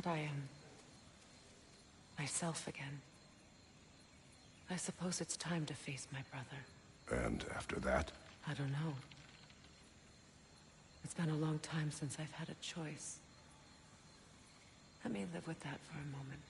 that I am myself again. I suppose it's time to face my brother. And after that? I don't know. It's been a long time since I've had a choice. Let me live with that for a moment.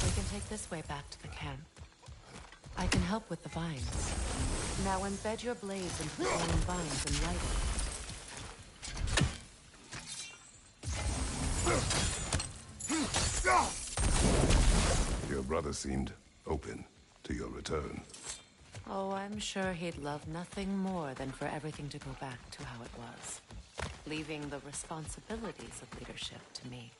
We can take this way back to the camp. I can help with the vines. Now embed your blades into the glowing vines and light it. Your brother seemed open to your return. Oh, I'm sure he'd love nothing more than for everything to go back to how it was, leaving the responsibilities of leadership to me.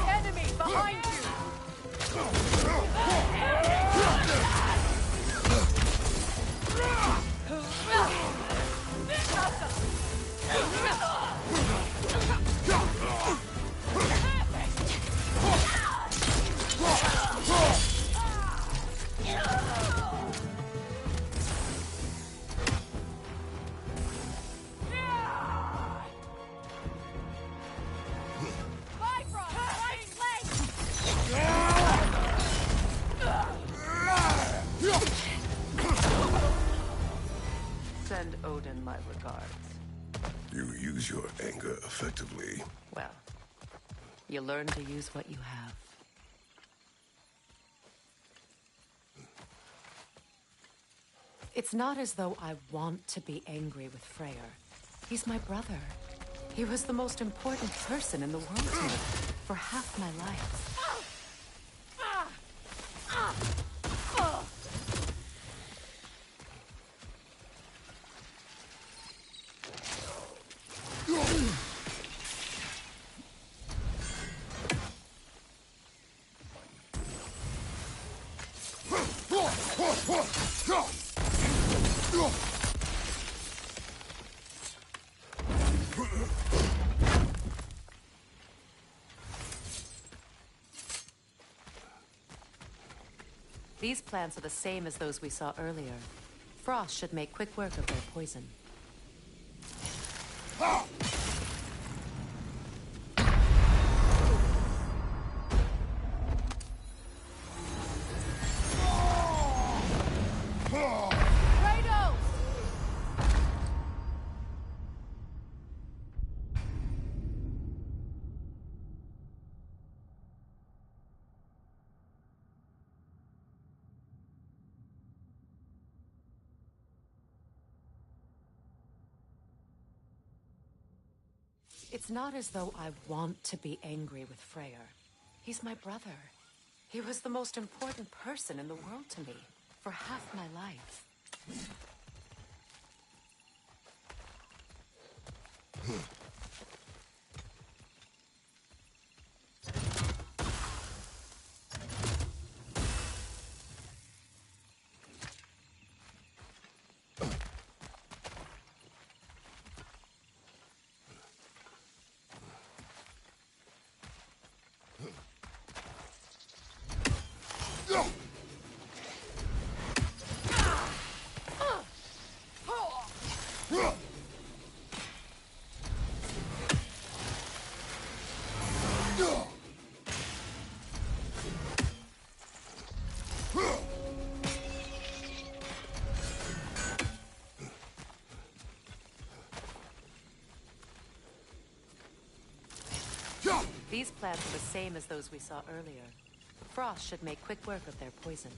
Enemy behind you! Send Odin my regards. You use your anger effectively. Well, you learn to use what you have. It's not as though I want to be angry with Freyr. He's my brother. He was the most important person in the world to me for half my life. These plants are the same as those we saw earlier. Frost should make quick work of their poison. It's not as though I want to be angry with Freyr. He's my brother. He was the most important person in the world to me for half my life. These plants are the same as those we saw earlier. Frost should make quick work of their poison.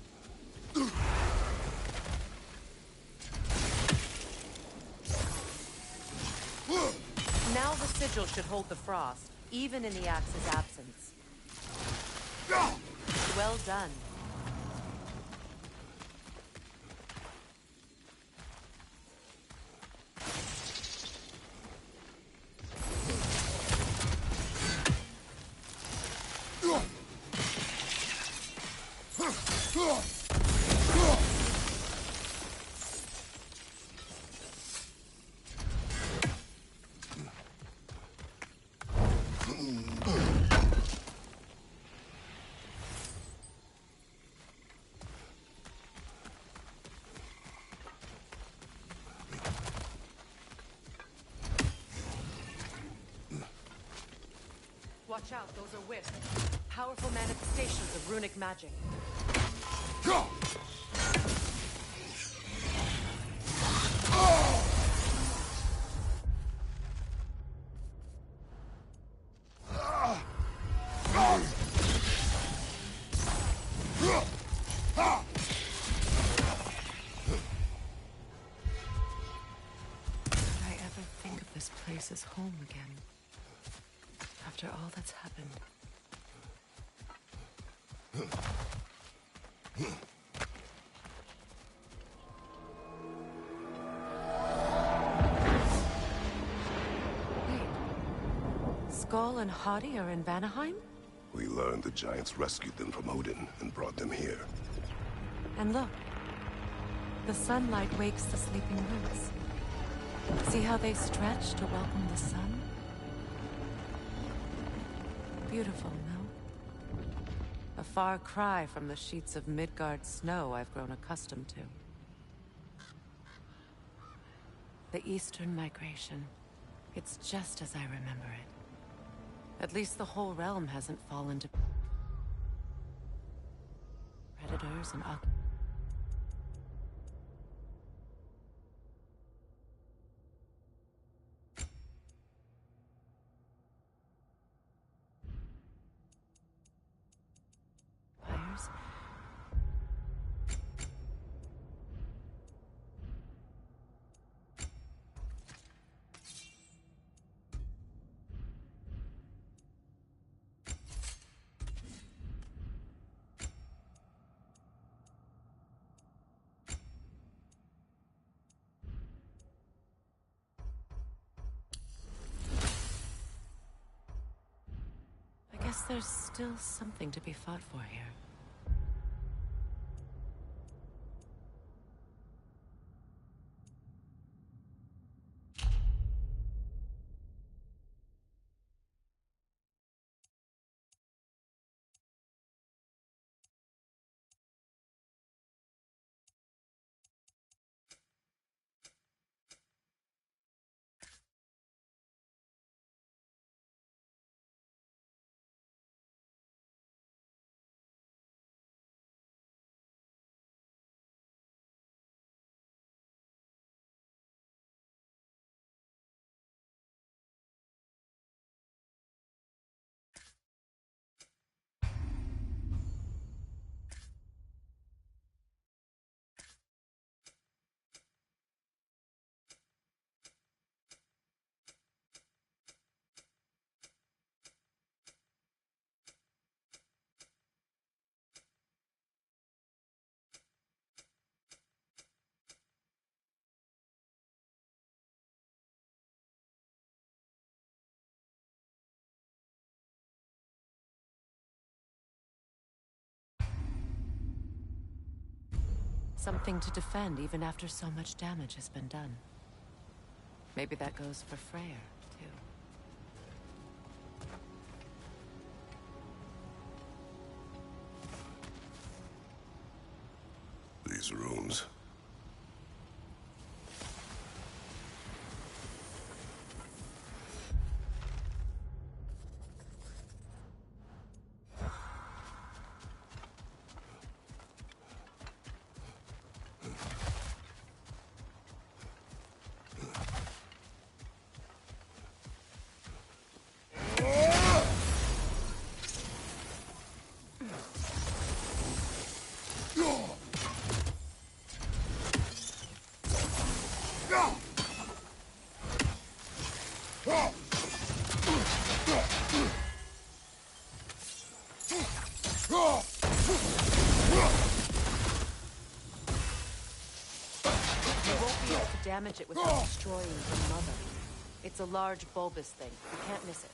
Now the sigil should hold the frost, even in the axe's absence. Well done. Watch out, those are wisps. Powerful manifestations of runic magic. Could I ever think of this place as home again? After all that's happened. Skull and Hati are in Vanaheim? We learned the giants rescued them from Odin and brought them here. And look, the sunlight wakes the sleeping roots. See how they stretch to welcome the sun? Beautiful, no? A far cry from the sheets of Midgard snow I've grown accustomed to. The Eastern Migration. It's just as I remember it. At least the whole realm hasn't fallen to predators and occupiers. I guess there's still something to be fought for here. Something to defend even after so much damage has been done. Maybe that goes for Freyr, too. These rooms. Damage it without destroying the mother. It's a large bulbous thing. You can't miss it.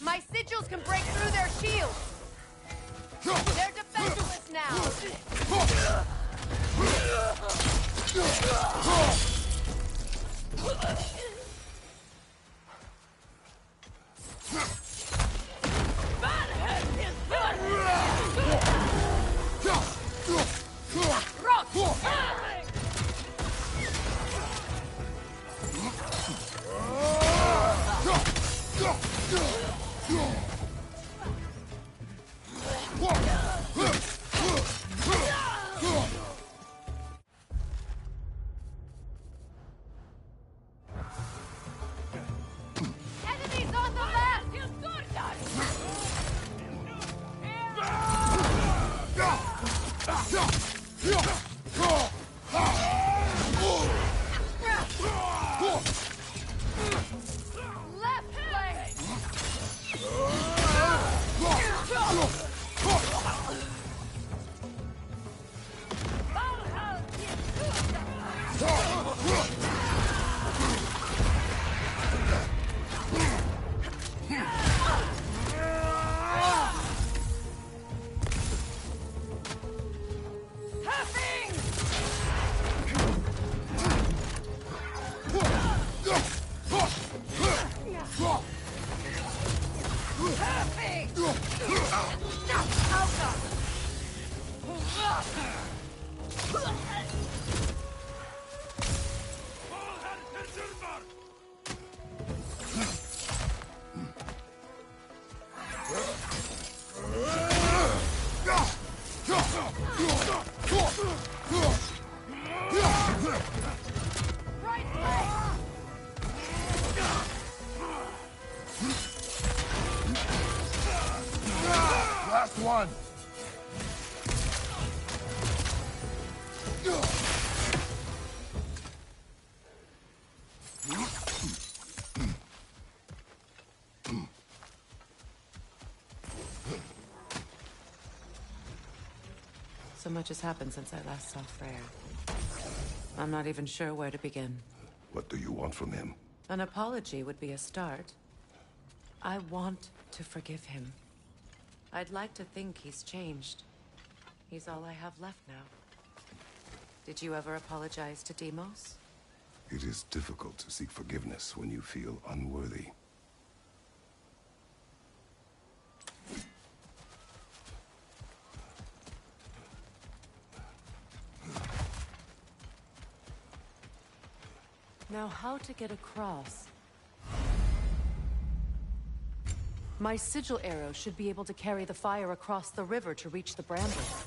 My sigils can break through their shields! They're defenseless now! Left leg! Last one! So much has happened since I last saw Freyr. I'm not even sure where to begin. What do you want from him? An apology would be a start. I want to forgive him. I'd like to think he's changed. He's all I have left now. Did you ever apologize to Deimos? It is difficult to seek forgiveness when you feel unworthy. Now, how to get across? My sigil arrow should be able to carry the fire across the river to reach the brambles.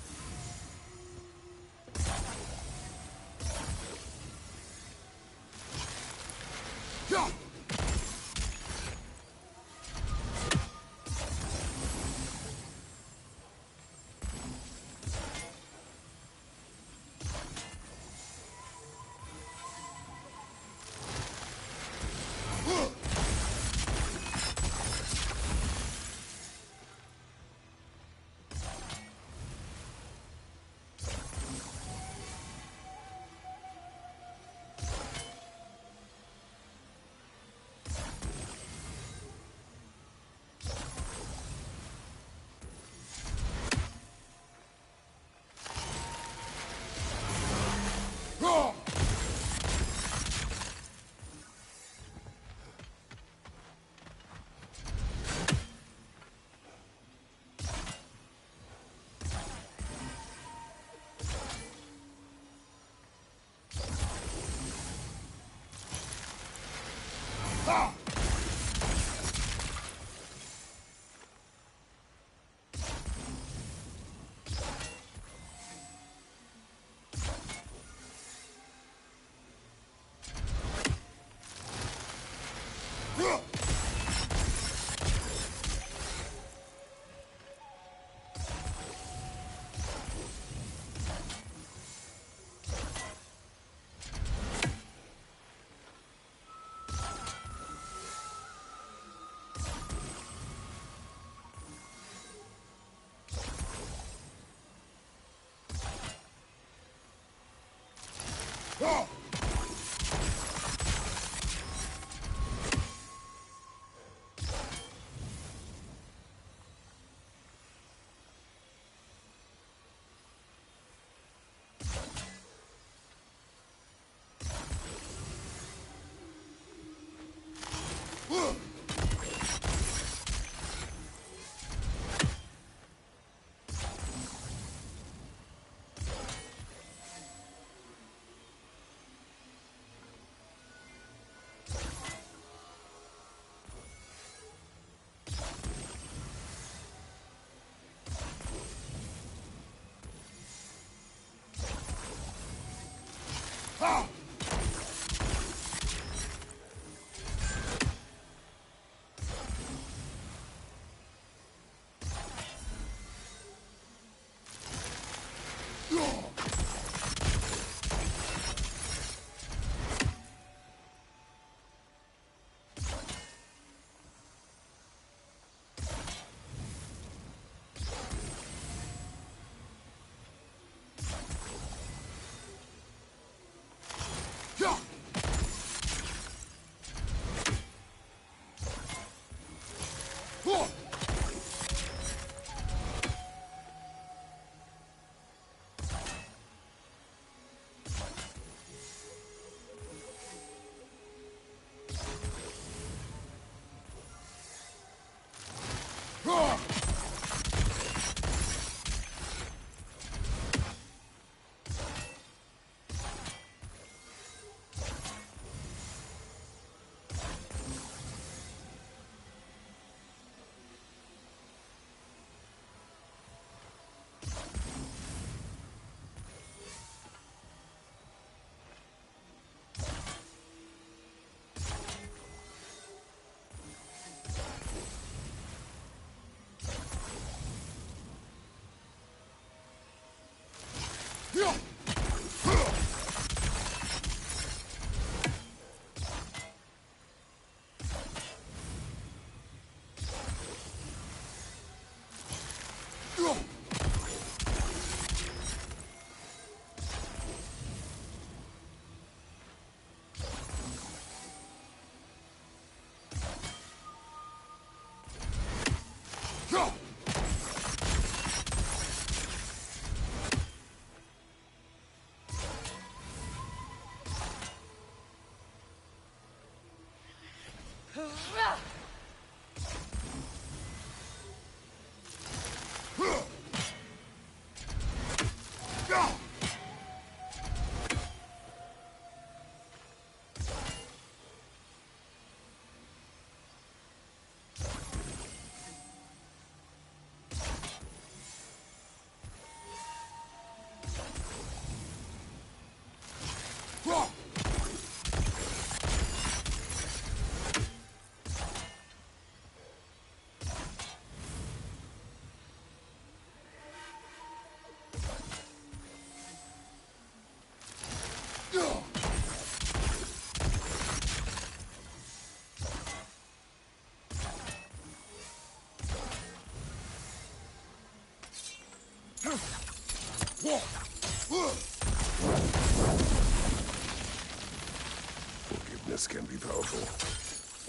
Forgiveness can be powerful,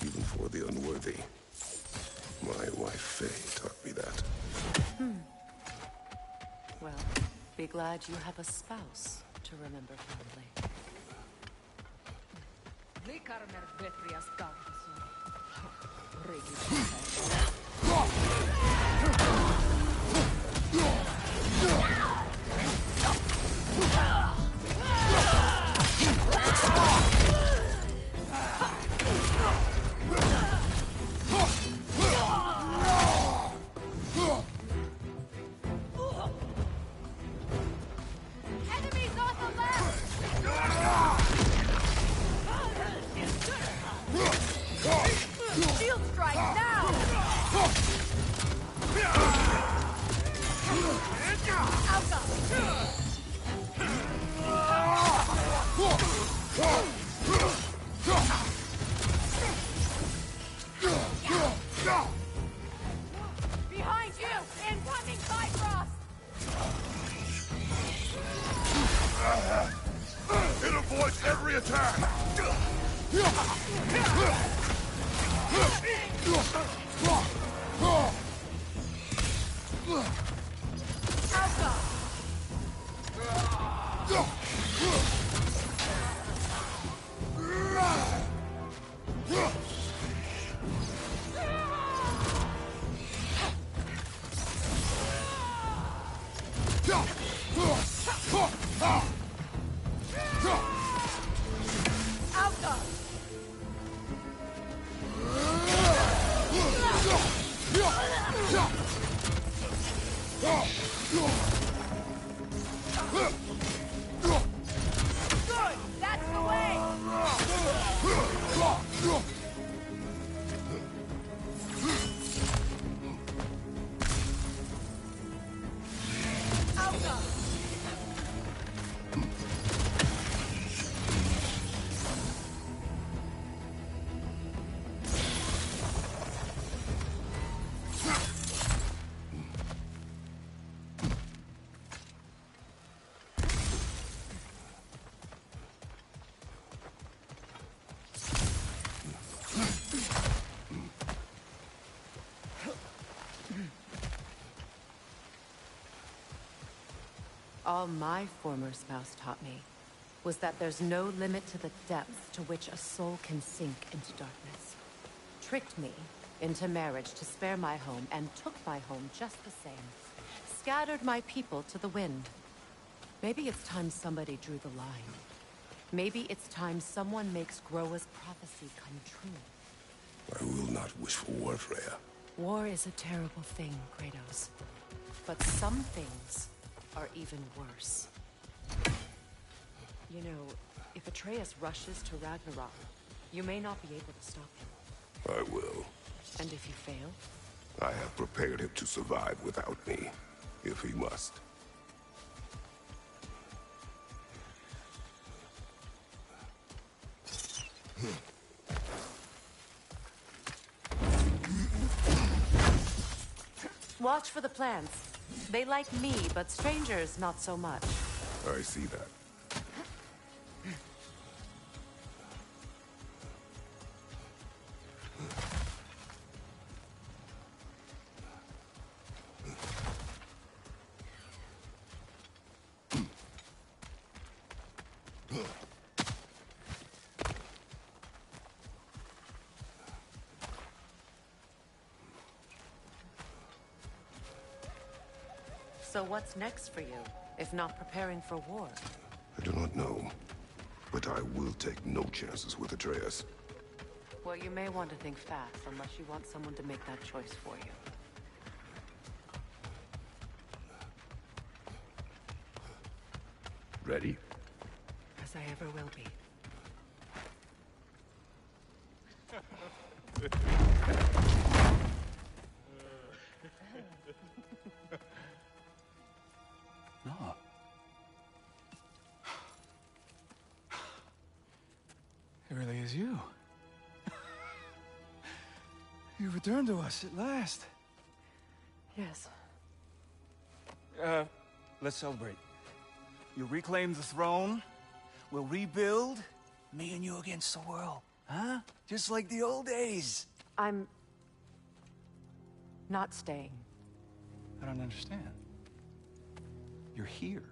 even for the unworthy. My wife Faye taught me that. Well, be glad you have a spouse to remember fondly. Enemies on the left! Shield strike now! Alpha! Behind you! Incoming Bifrost! It avoids every attack! Alpha! Alpha! Good! That's the way! Alpha! All my former spouse taught me was that there's no limit to the depth to which a soul can sink into darkness. Tricked me into marriage to spare my home and took my home just the same. Scattered my people to the wind. Maybe it's time somebody drew the line. Maybe it's time someone makes Groa's prophecy come true. I will not wish for war, Freya. War is a terrible thing, Kratos. But some things are even worse. You know, if Atreus rushes to Ragnarok, you may not be able to stop him. I will. And if you fail? I have prepared him to survive without me, if he must. watch for the plants. They like me, but strangers not so much. I see that. So what's next for you, if not preparing for war? I do not know, but I will take no chances with Atreus. Well, you may want to think fast, unless you want someone to make that choice for you. Ready? As I ever will be. No. It really is you. You returned to us at last. Yes. Let's celebrate. You reclaim the throne, we'll rebuild, me and you against the world. Huh? Just like the old days. I'm... not staying. I don't understand. You're here.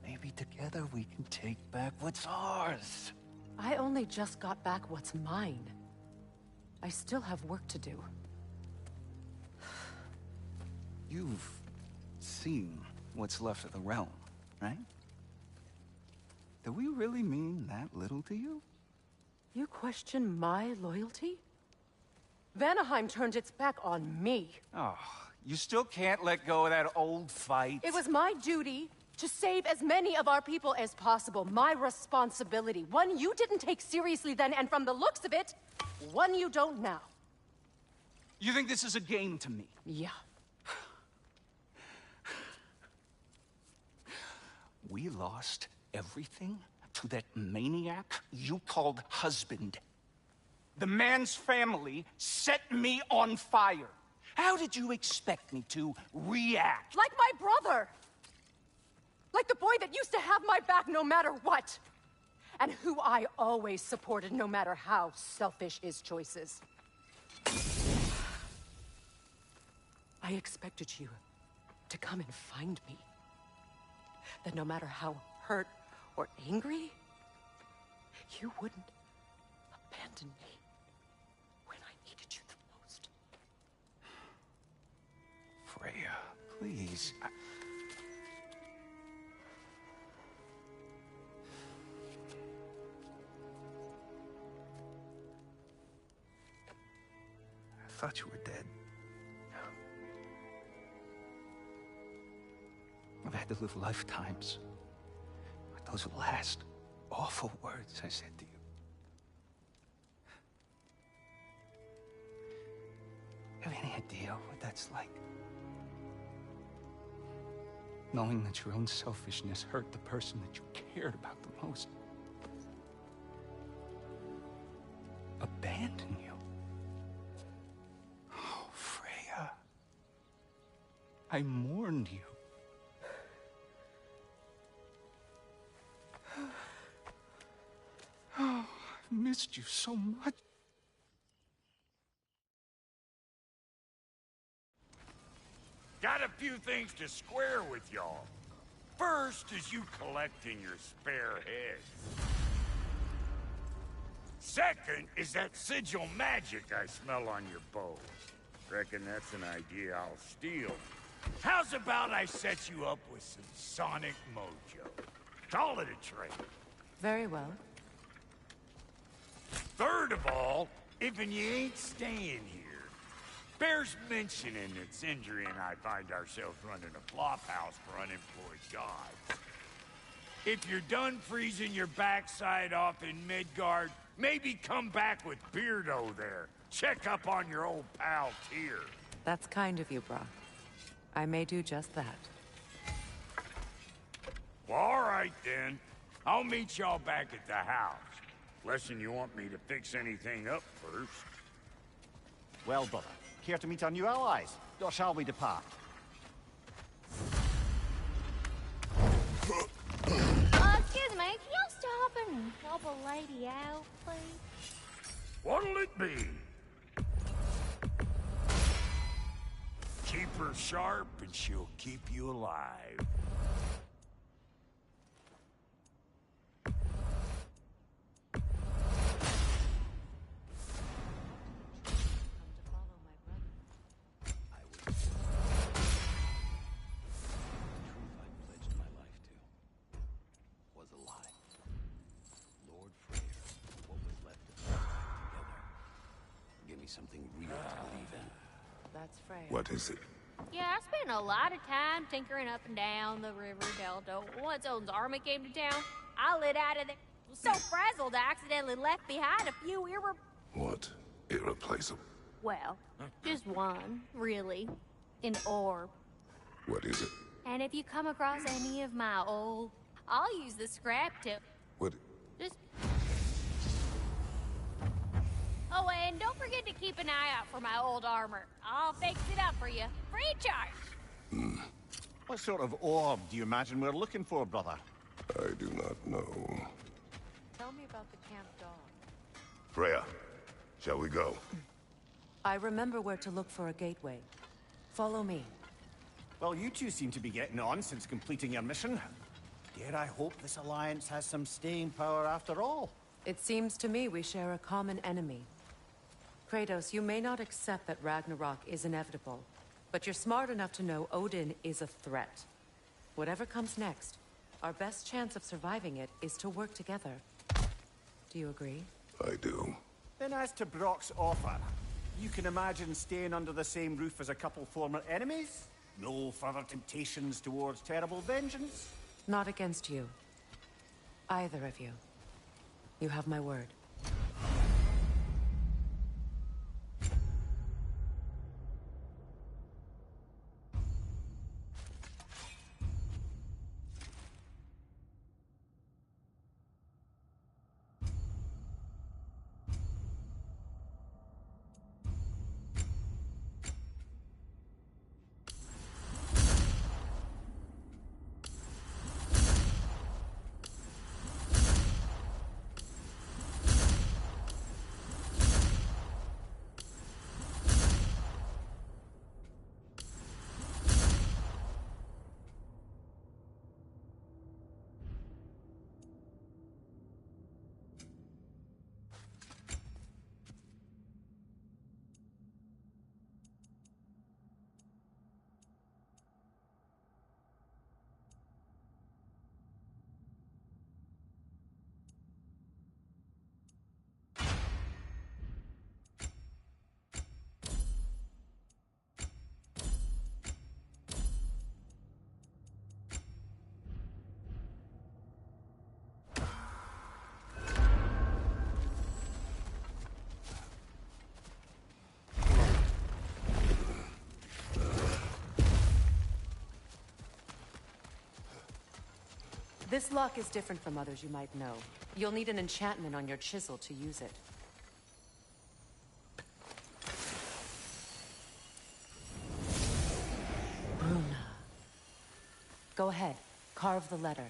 Maybe together we can take back what's ours. I only just got back what's mine. I still have work to do. You've seen what's left of the realm, right? Do we really mean that little to you? You question my loyalty? Vanaheim turned its back on me. Oh, you still can't let go of that old fight? It was my duty to save as many of our people as possible. My responsibility. One you didn't take seriously then, and from the looks of it, one you don't now. You think this is a game to me? Yeah. We lost everything to that maniac you called husband. The man's family set me on fire. How did you expect me to react? Like my brother! Like the boy that used to have my back no matter what! And who I always supported no matter how selfish his choices. I expected you to come and find me. That no matter how hurt or angry, you wouldn't abandon me when I needed you the most. Freya, please. I thought you were dead. I've had to live lifetimes with those last awful words I said to you. Have any idea what that's like? Knowing that your own selfishness hurt the person that you cared about the most. Abandon you. Oh, Freya. I mourned you. Oh, I've missed you so much. Got a few things to square with y'all. First is you collecting your spare heads. Second is that sigil magic I smell on your bow. Reckon that's an idea I'll steal. How's about I set you up with some sonic mojo? Call it a trade. Very well. Third of all, if you ain't staying here, bears mentioning that Sindri and I find ourselves running a flop house for unemployed gods. If you're done freezing your backside off in Midgard, maybe come back with Beardo there. Check up on your old pal Tyr. That's kind of you, Brock. I may do just that. Well, all right then. I'll meet y'all back at the house. Lesson you want me to fix anything up first. Well, brother, care to meet our new allies? or shall we depart? Excuse me, can y'all stop and help a lady out, please? What'll it be? Keep her sharp and she'll keep you alive. Come to follow my brother. I would. The truth I pledged my life to was a lie. Lord Freyr, what was left of us together. Give me something real to believe in. That's Freya. What is it? Yeah, I spent a lot of time tinkering up and down the river delta. Once Odin's army came to town, I lit out of there. Was so frazzled I accidentally left behind a few What? Irreplaceable. well, just one, really. An orb. What is it? And if you come across any of my old, I'll use the scrap to What? just... Oh, and don't forget to keep an eye out for my old armor. I'll fix it up for you. Free of charge. What sort of orb do you imagine we're looking for, brother? I do not know. Tell me about the camp dog. Freya, shall we go? I remember where to look for a gateway. Follow me. Well, you two seem to be getting on since completing your mission. Dare I hope this alliance has some staying power after all? It seems to me we share a common enemy. Kratos, you may not accept that Ragnarok is inevitable, but you're smart enough to know Odin is a threat. Whatever comes next, our best chance of surviving it is to work together. Do you agree? I do. Then as to Brock's offer, you can imagine staying under the same roof as a couple former enemies? No further temptations towards terrible vengeance? Not against you. Either of you. You have my word. This lock is different from others you might know. You'll need an enchantment on your chisel to use it. Bruna. Go ahead. Carve the letter.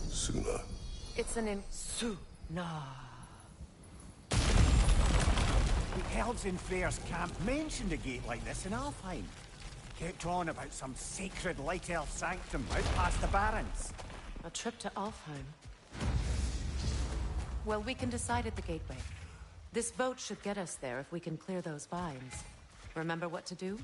Suna. It's an Suna. The elves in Freyr's camp mentioned a gate like this in Alfheim. Kept on about some sacred light elf sanctum out past the Barrens. A trip to Alfheim. Well, we can decide at the gateway. This boat should get us there if we can clear those vines. Remember what to do?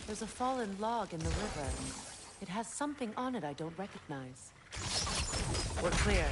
There's a fallen log in the river. It has something on it I don't recognize. We're clear.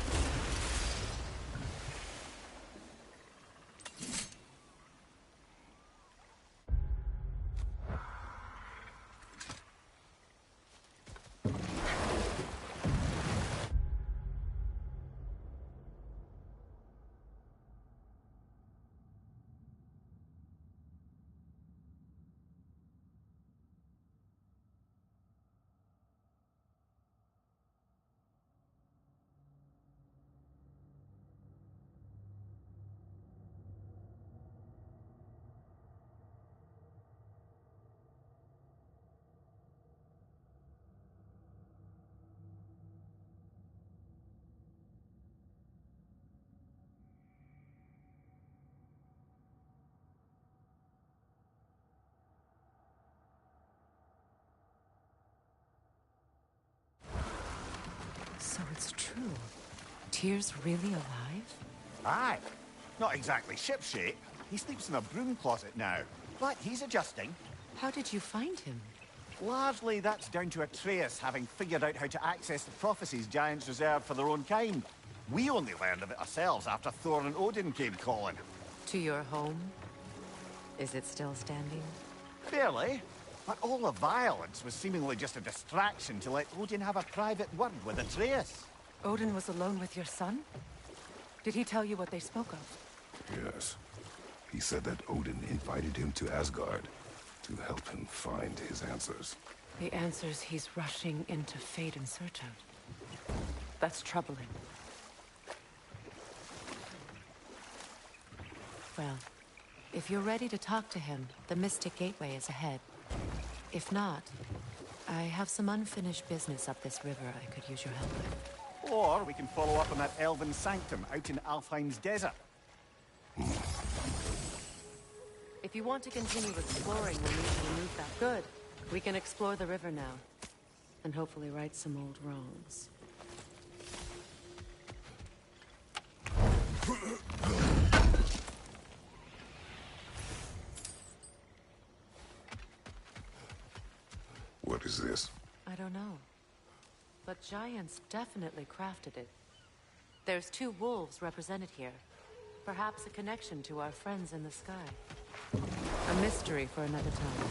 it's true. Tyr's really alive? Aye. Not exactly shipshape. He sleeps in a broom closet now. But he's adjusting. How did you find him? Largely, that's down to Atreus having figured out how to access the prophecies giants reserve for their own kind. We only learned of it ourselves after Thor and Odin came calling. To your home? Is it still standing? Fairly. But all the violence was seemingly just a distraction to let Odin have a private word with Atreus. Odin was alone with your son? Did he tell you what they spoke of? Yes. He said that Odin invited him to Asgard to help him find his answers. The answers he's rushing into fate in search of. That's troubling. Well, if you're ready to talk to him, the Mystic Gateway is ahead. If not, I have some unfinished business up this river I could use your help with. Or we can follow up on that elven sanctum out in Alfheim's desert. If you want to continue exploring, we'll need to remove that. Good. We can explore the river now. And hopefully right some old wrongs. What is this? I don't know. But giants definitely crafted it. There's 2 wolves represented here. Perhaps a connection to our friends in the sky. A mystery for another time.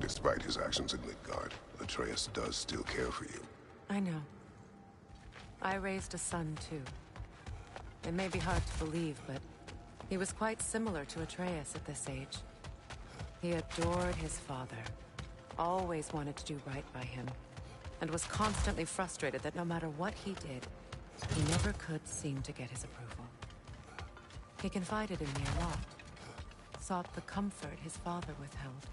Despite his actions in Midgard, Atreus does still care for you. I know. I raised a son, too. It may be hard to believe, but he was quite similar to Atreus at this age. He adored his father, always wanted to do right by him, and was constantly frustrated that no matter what he did, he never could seem to get his approval. He confided in me a lot, sought the comfort his father withheld.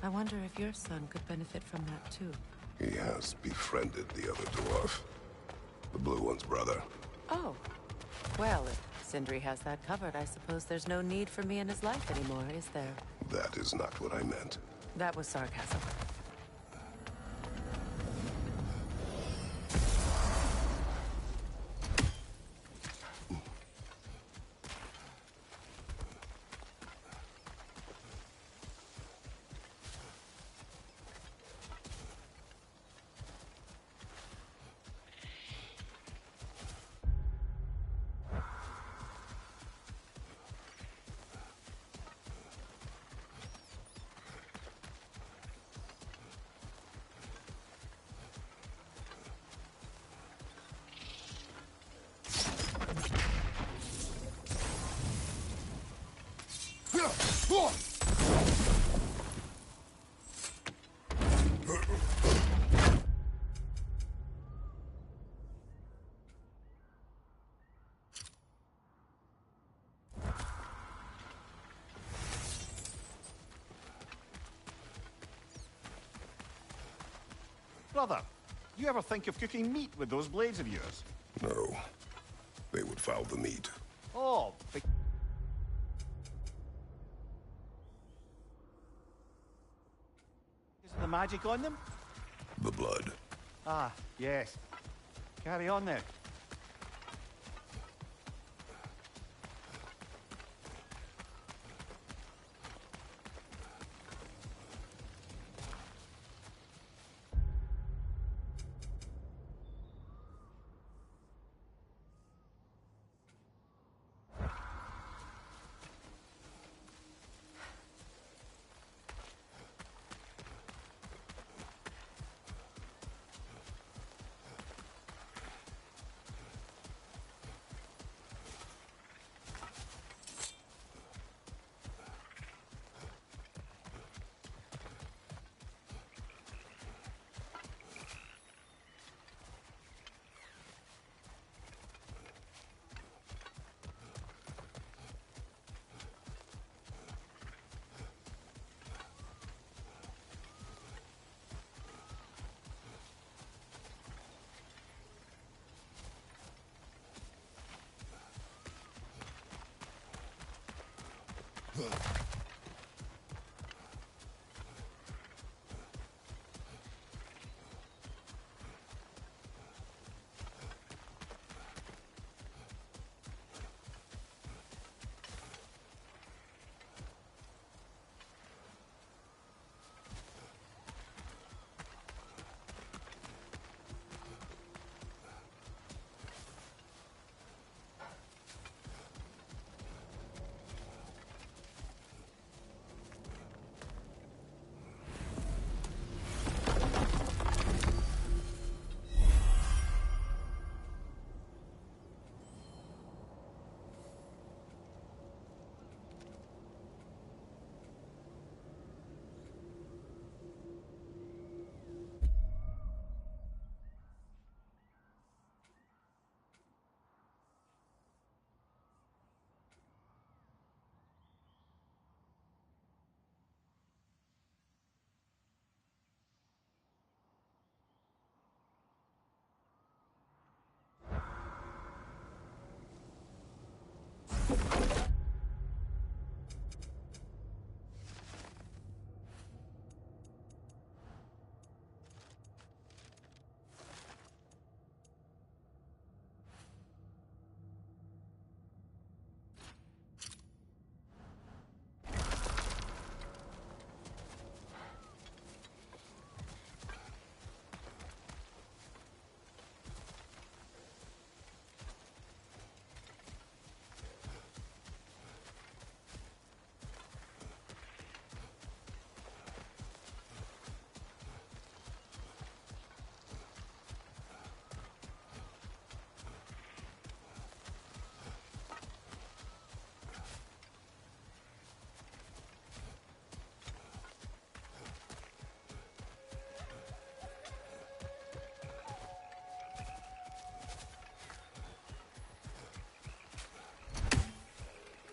I wonder if your son could benefit from that, too. He has befriended the other dwarf. The blue one's brother. Oh. Well, if Sindri has that covered, I suppose there's no need for me in his life anymore, is there? That is not what I meant. That was sarcasm. Brother, you ever think of cooking meat with those blades of yours? No. They would foul the meat. Oh, is the magic on them? The blood. Ah, yes. Carry on then.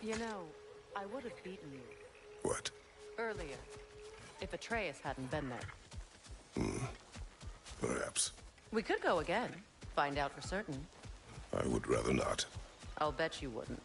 You know, I would have beaten you What? earlier if Atreus hadn't been there. Perhaps. We could go again, find out for certain. I would rather not. I'll bet you wouldn't.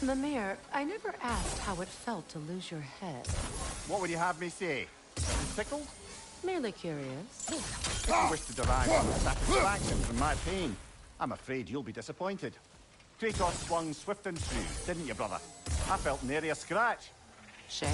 Mimir, I never asked how it felt to lose your head. What would you have me say? Tickled? Merely curious. If you wish to derive some satisfaction from my pain, I'm afraid you'll be disappointed. Kratos swung swift and true, didn't you, brother? I felt nary a scratch. Shame.